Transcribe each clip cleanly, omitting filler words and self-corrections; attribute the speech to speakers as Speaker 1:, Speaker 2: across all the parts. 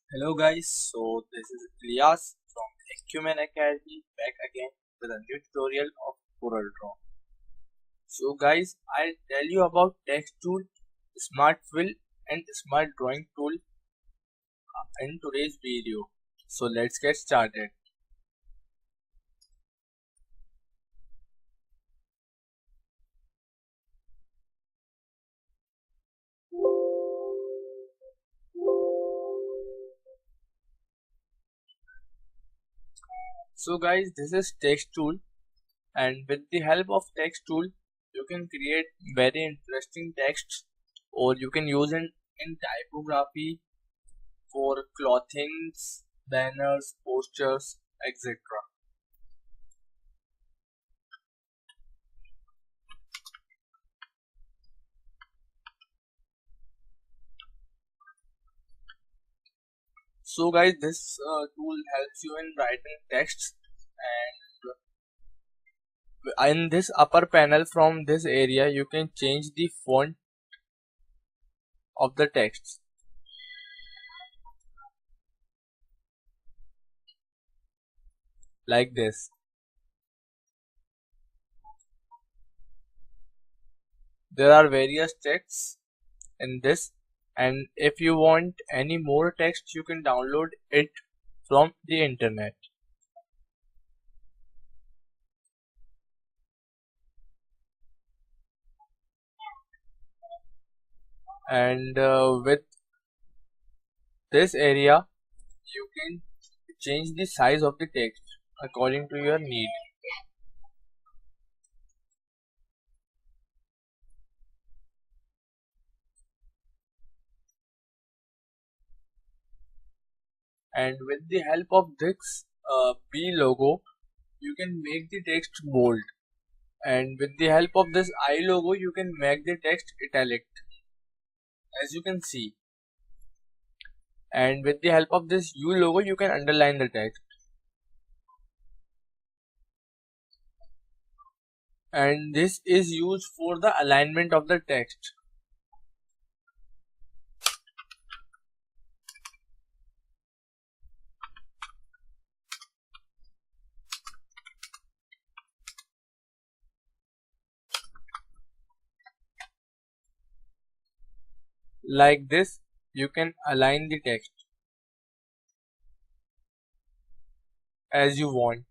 Speaker 1: Hello guys, so this is Ilyas from Acumen Academy back again with a new tutorial of CorelDRAW. So guys, I'll tell you about text tool, smart fill and smart drawing tool in today's video. So let's get started. So guys, this is text tool, and with the help of text tool you can create very interesting text, or you can use it in typography for clothings, banners, posters, etc. So guys, this tool helps you in writing text, and in this upper panel from this area you can change the font of the text like this. There are various texts in this, and if you want any more text you can download it from the internet. And with this area you can change the size of the text according to your need. And with the help of this B logo you can make the text bold, and with the help of this I logo you can make the text italic, as you can see, and with the help of this U logo you can underline the text, and this is used for the alignment of the text like this. You can align the text as you want.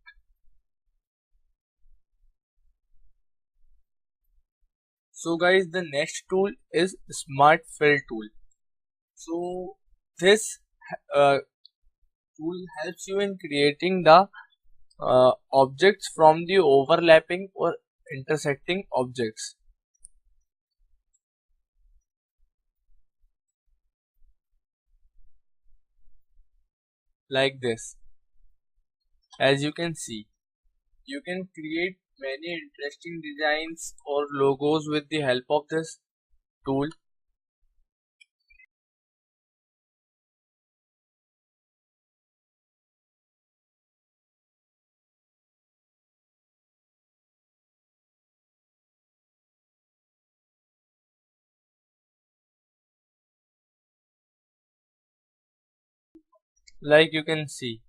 Speaker 1: So guys, the next tool is smart fill tool. So this uh, tool helps you in creating the objects from the overlapping or intersecting objects like this. As you can see, you can create many interesting designs or logos with the help of this tool. Like you can see,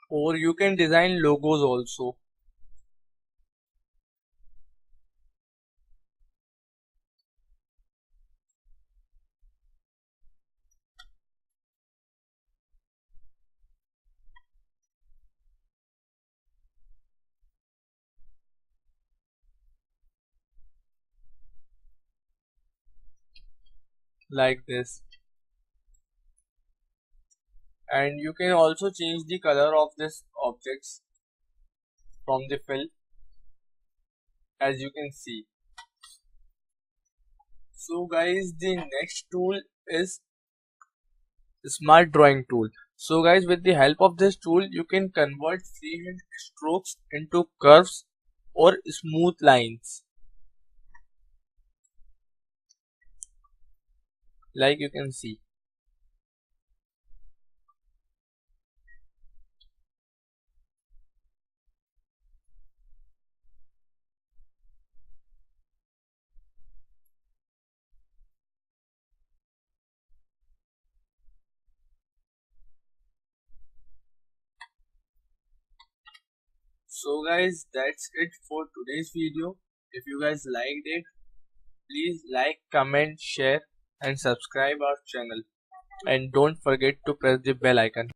Speaker 1: or you can design logos also like this. And you can also change the color of this objects from the fill, as you can see. So guys, the next tool is smart drawing tool. So guys, with the help of this tool you can convert freehand strokes into curves or smooth lines, like you can see. So guys, that's it for today's video. If you guys liked it, please like, comment, share and subscribe our channel, and don't forget to press the bell icon.